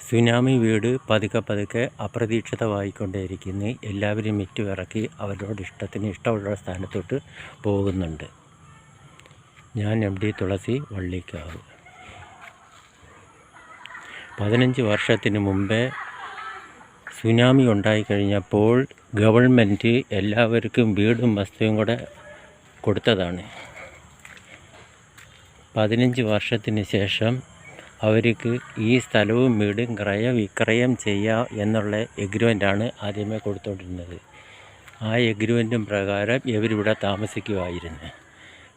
Tsunami വീട് പതുക്കെ പതുക്കെ അപ്രതീക്ഷിതമായിക്കൊണ്ടേയിരിക്കുന്നു. എല്ലാവരും മിറ്റുവിറക്കി അവരോട് ഇഷ്ടമുള്ള സ്ഥാനത്തോട്ട് പോകുന്നുണ്ട്. ഞാൻ MD തുളസി, വള്ളിക്കാവ്. 15 വർഷത്തിന് മുമ്പേ സുനാമി ഉണ്ടായിക്കഴിഞ്ഞപ്പോൾ ഗവൺമെൻറ് എല്ലാവർക്കും വീടും വസ്തുവും കൂടെ കൊടുത്തതാണ്. 15 വർഷത്തിന് ശേഷം അവർക്ക് ഈ സ്ഥലവും വീടും ക്രയവിക്രയം ചെയ്യാം എന്നുള്ള എഗ്രിമെൻ്റാണ് ആദ്യമേ കൊടുത്തുകൊണ്ടിരുന്നത്. ആ എഗ്രിമെൻറ്റും പ്രകാരം ഇവരിവിടെ താമസിക്കുമായിരുന്നു.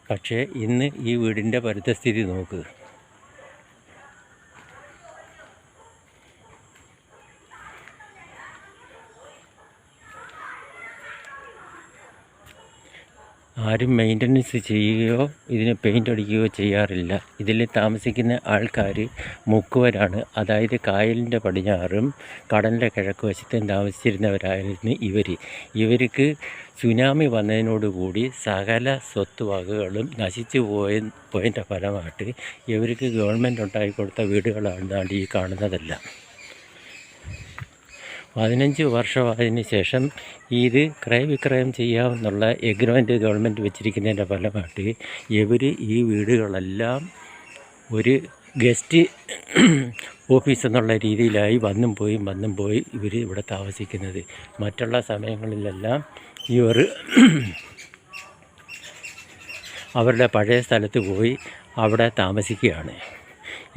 പക്ഷേ ഇന്ന് ഈ വീടിൻ്റെ പരിതസ്ഥിതി നോക്ക്. ആരും മെയിൻ്റനൻസ് ചെയ്യുകയോ ഇതിന് പെയിൻ്റ് അടിക്കുകയോ ചെയ്യാറില്ല. ഇതിൽ താമസിക്കുന്ന ആൾക്കാർ മുക്കുവരാണ്. അതായത് കായലിൻ്റെ പടിഞ്ഞാറും കടലിൻ്റെ കിഴക്ക് വശത്തും താമസിച്ചിരുന്നവരായിരുന്നു ഇവർക്ക് സുനാമി വന്നതിനോടുകൂടി സകല സ്വത്തുവകകളും നശിച്ചു പോയതിൻ്റെ ഫലമായിട്ട് ഇവർക്ക് ഗവൺമെൻറ് ഉണ്ടാക്കിക്കൊടുത്ത വീടുകളാണ് ഈ കാണുന്നതെല്ലാം. 15 വർഷമായതിന് ശേഷം ഇത് ക്രയവിക്രയം ചെയ്യാമെന്നുള്ള എഗ്രിമെൻ്റ് ഗവൺമെൻറ് വെച്ചിരിക്കുന്നതിൻ്റെ ഫലമായിട്ട് ഇവർ ഈ വീടുകളെല്ലാം ഒരു ഗസ്റ്റ് ഓഫീസ് എന്നുള്ള രീതിയിലായി വന്നും പോയി ഇവർ ഇവിടെ താമസിക്കുന്നത്. മറ്റുള്ള സമയങ്ങളിലെല്ലാം ഇവർ അവരുടെ പഴയ സ്ഥലത്ത് പോയി അവിടെ താമസിക്കുകയാണ്.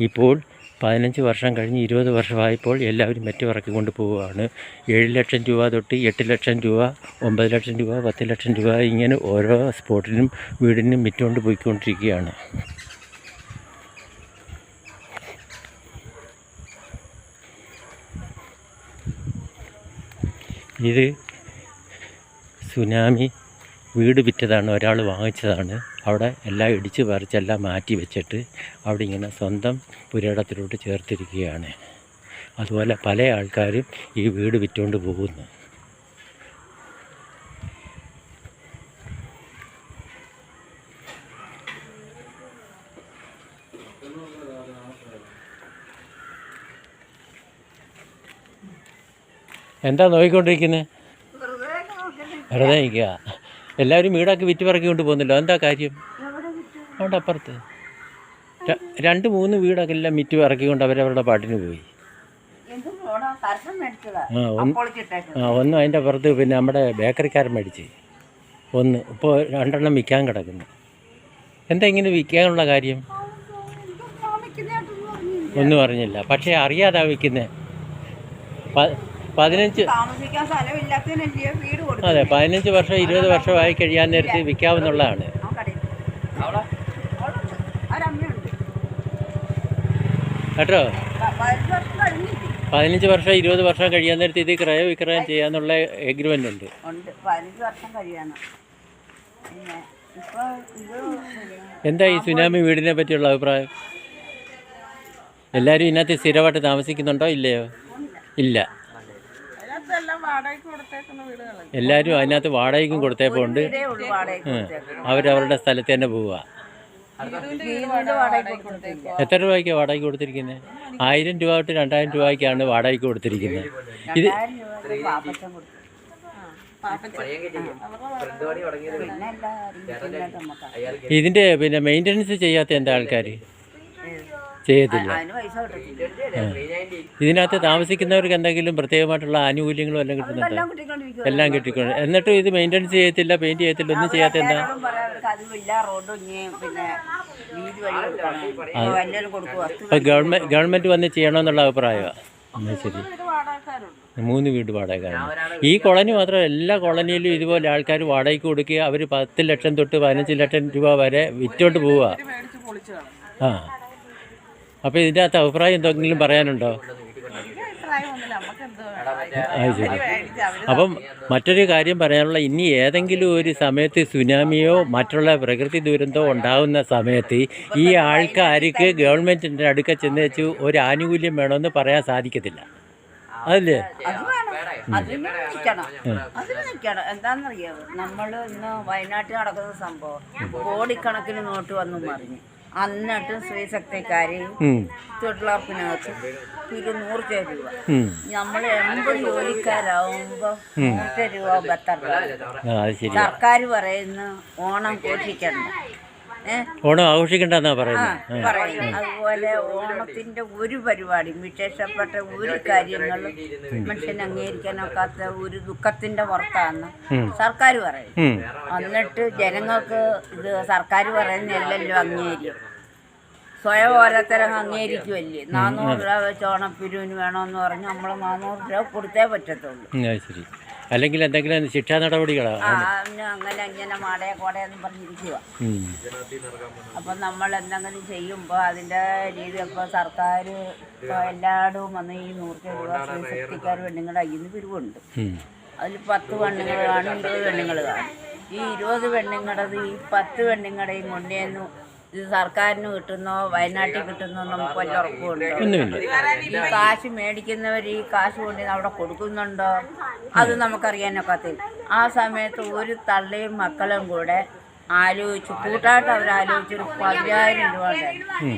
ഇപ്പോൾ 15 വർഷം കഴിഞ്ഞ് 20 വർഷമായപ്പോൾ എല്ലാവരും മെറ്റുവിറക്കിക്കൊണ്ട് പോവുകയാണ്. 7 ലക്ഷം രൂപ തൊട്ട് 8 ലക്ഷം രൂപ, 9 ലക്ഷം രൂപ, 10 ലക്ഷം രൂപ ഇങ്ങനെ ഓരോ സ്പോട്ടിനും വീടിനും മിറ്റുകൊണ്ട് പോയിക്കൊണ്ടിരിക്കുകയാണ്. ഇത് സുനാമി വീട് വിറ്റതാണ്, ഒരാൾ വാങ്ങിച്ചതാണ്. അവിടെ എല്ലാം ഇടിച്ച് പറിച്ചെല്ലാം മാറ്റി വെച്ചിട്ട് അവിടെ ഇങ്ങനെ സ്വന്തം പുരയിടത്തിലോട്ട് ചേർത്തിരിക്കുകയാണ്. അതുപോലെ പല ആൾക്കാരും ഈ വീട് വിറ്റുകൊണ്ട് പോകുന്നു. എന്താ നോക്കിക്കൊണ്ടിരിക്കുന്നത്? വെറുതെ നിൽക്കുക. എല്ലാവരും വീടൊക്കെ വിറ്റ് പറക്കിക്കൊണ്ട് പോകുന്നല്ലോ, എന്താ കാര്യം? അവിടെ അപ്പുറത്ത് 2-3 വീടൊക്കെ എല്ലാം വിറ്റ് പറക്കിക്കൊണ്ട് അവരവരുടെ പാട്ടിന് പോയി. ഒന്നും അതിൻ്റെ പുറത്ത് പിന്നെ നമ്മുടെ ബേക്കറിക്കാരൻ മേടിച്ച് ഒന്ന് ഇപ്പോൾ 2 എണ്ണം വിൽക്കാൻ കിടക്കുന്നു. എന്താ ഇങ്ങനെ വിൽക്കാനുള്ള കാര്യം? ഒന്നും അറിഞ്ഞില്ല. പക്ഷേ അറിയാതാ വിൽക്കുന്നത്. 15 വർഷം 20 വർഷമായി കഴിയാൻ നേരത്ത് വിൽക്കാവുന്നതാണ്. കേട്ടോ, 15 വർഷം 20 വർഷം കഴിയാൻ നേരത്ത് ഇത് ക്രയവിക്രയം ചെയ്യാന്നുള്ള എഗ്രിമെൻ്റ് ഉണ്ട്. എന്താ ഈ സുനാമി വീടിനെ പറ്റിയുള്ള അഭിപ്രായം? എല്ലാവരും ഇതിനകത്ത് സ്ഥിരമായിട്ട് താമസിക്കുന്നുണ്ടോ? ഇല്ലയോ? ഇല്ല. എല്ലാവരും അതിനകത്ത് വാടകയ്ക്കും കൊടുത്തേപ്പോണ്ട് അവരവരുടെ സ്ഥലത്ത് തന്നെ പോവുക. എത്ര രൂപയ്ക്കാണ് വാടകയ്ക്ക് കൊടുത്തിരിക്കുന്നത്? 1000 രൂപ തൊട്ട് 2000 രൂപയ്ക്കാണ് വാടകയ്ക്ക് കൊടുത്തിരിക്കുന്നത്. ഇത് ഇതിൻ്റെ പിന്നെ മെയിൻ്റനൻസ് ചെയ്യാത്ത എന്താ ആൾക്കാർ ചെയ്യത്തില്ല. ഇതിനകത്ത് താമസിക്കുന്നവർക്ക് എന്തെങ്കിലും പ്രത്യേകമായിട്ടുള്ള ആനുകൂല്യങ്ങളും എല്ലാം കിട്ടുന്നുണ്ട്? എല്ലാം കിട്ടിക്കൊണ്ട് എന്നിട്ടും ഇത് മെയിൻ്റനൻസ് ചെയ്യത്തില്ല, പെയിൻറ് ചെയ്യത്തില്ല, ഒന്നും ചെയ്യാത്ത എന്താ? അപ്പോൾ ഗവൺമെൻറ് വന്ന് ചെയ്യണമെന്നുള്ള അഭിപ്രായമാണ്. എന്നാൽ ശരി, 3 വീട് വാടകയാണ്. ഈ കോളനി മാത്രമല്ല, എല്ലാ കോളനിയിലും ഇതുപോലെ ആൾക്കാർ വാടകയ്ക്ക് കൊടുക്കുക. അവർ 10 ലക്ഷം തൊട്ട് 15 ലക്ഷം രൂപ വരെ വിറ്റോണ്ട് പോവുക. ആ, അപ്പോൾ ഇതിൻ്റെ അകത്ത് അഭിപ്രായം എന്തെങ്കിലും പറയാനുണ്ടോ? ശരി. അപ്പം മറ്റൊരു കാര്യം പറയാനുള്ള, ഇനി ഏതെങ്കിലും ഒരു സമയത്ത് സുനാമിയോ മറ്റുള്ള പ്രകൃതി ദുരന്തമോ ഉണ്ടാകുന്ന സമയത്ത് ഈ ആൾക്കാർക്ക് ഗവൺമെൻറ്റിൻ്റെ അടുക്ക ചെന്ന് വെച്ച് ഒരു ആനുകൂല്യം വേണമെന്ന് പറയാൻ സാധിക്കത്തില്ല. അതല്ലേ? എന്താണെന്നറിയാമോ, നമ്മൾ ഇന്ന് വയനാട്ടിൽ നടക്കുന്ന സംഭവം കോടിക്കണക്കിന് നോട്ട് വന്നു മറിഞ്ഞു. എന്നിട്ട് സ്ത്രീശക്തിക്കാര് തൊഴിലുറപ്പിനകത്ത് 200 രൂപ. നമ്മൾ 80 ജോലിക്കാരാവുമ്പോ 100 രൂപ ബത്തർ. സർക്കാർ പറയുന്നു ഓണം ഘോഷിക്കണം, ഓണം ആഘോഷിക്കണ്ടെന്നാ പറയുന്നത്. പറയും. അതുപോലെ ഓണത്തിന്റെ ഒരു പരിപാടിയും വിശേഷപ്പെട്ട ഒരു കാര്യങ്ങളും മനുഷ്യൻ അംഗീകരിക്കാനൊക്കാത്ത ഒരു ദുഃഖത്തിന്റെ പുറത്താന്ന് സർക്കാർ പറയും. എന്നിട്ട് ജനങ്ങൾക്ക് ഇത് സർക്കാർ പറയുന്നല്ലോ അംഗീകരിക്കും. സ്വയം ഓരോരുത്തരങ്ങ് അംഗീകരിക്കുമല്ലേ. 400 രൂപ വെച്ച് ഓണപ്പിരിവിന് വേണമെന്ന് പറഞ്ഞ് നമ്മൾ 400 രൂപ കൊടുത്തേ പറ്റത്തുള്ളൂ. ശരി, അല്ലെങ്കിൽ എന്തെങ്കിലും ശിക്ഷാ നടപടികളാണ് അങ്ങനെ ഇങ്ങനെ മാടയെ കോടയെന്നും പറഞ്ഞിരിക്കുക. അപ്പം നമ്മൾ എന്തെങ്കിലും ചെയ്യുമ്പോൾ അതിൻ്റെ രീതി ഇപ്പോൾ സർക്കാർ എല്ലായിടവും വന്ന് ഈ 100 രൂപ സ്ത്രീശക്തിക്കാർ പെണ്ണുങ്ങളുടെ കയ്യിൽ നിന്ന് പിരിവുണ്ട്. അതിൽ 10 പെണ്ണുങ്ങൾ കാണും, 20 പെണ്ണുങ്ങൾ കാണും. ഈ 20 പെണ്ണുങ്ങളുടേത് ഈ 10 പെണ്ണുങ്ങളുടെയും കൊണ്ടേന്നു ഇത് സർക്കാരിന് കിട്ടുന്നോ വയനാട്ടിൽ കിട്ടുന്നോ നമുക്ക് വല്ല ഉറപ്പുണ്ടോ? ഈ കാശ് മേടിക്കുന്നവർ ഈ കാശ് കൊണ്ട് അവിടെ കൊടുക്കുന്നുണ്ടോ അത് നമുക്കറിയാനൊക്കത്തില്ല. ആ സമയത്ത് ഒരു തള്ളയും മക്കളും കൂടെ ആലോചിച്ച് കൂട്ടായിട്ട് അവരാലോചിച്ചൊരു 10,000 രൂപ ഉണ്ടായിരുന്നു.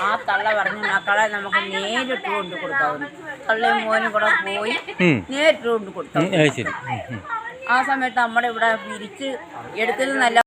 ആ തള്ള പറഞ്ഞു മക്കളെ നമുക്ക് നേരിട്ട് കൊണ്ട് കൊടുക്കാവുന്നു. തള്ളയും മോനും കൂടെ പോയി നേരിട്ട് കൊണ്ട് കൊടുത്തു. ആ സമയത്ത് നമ്മുടെ ഇവിടെ പിരിച്ച് എടുക്കുന്നതല്ല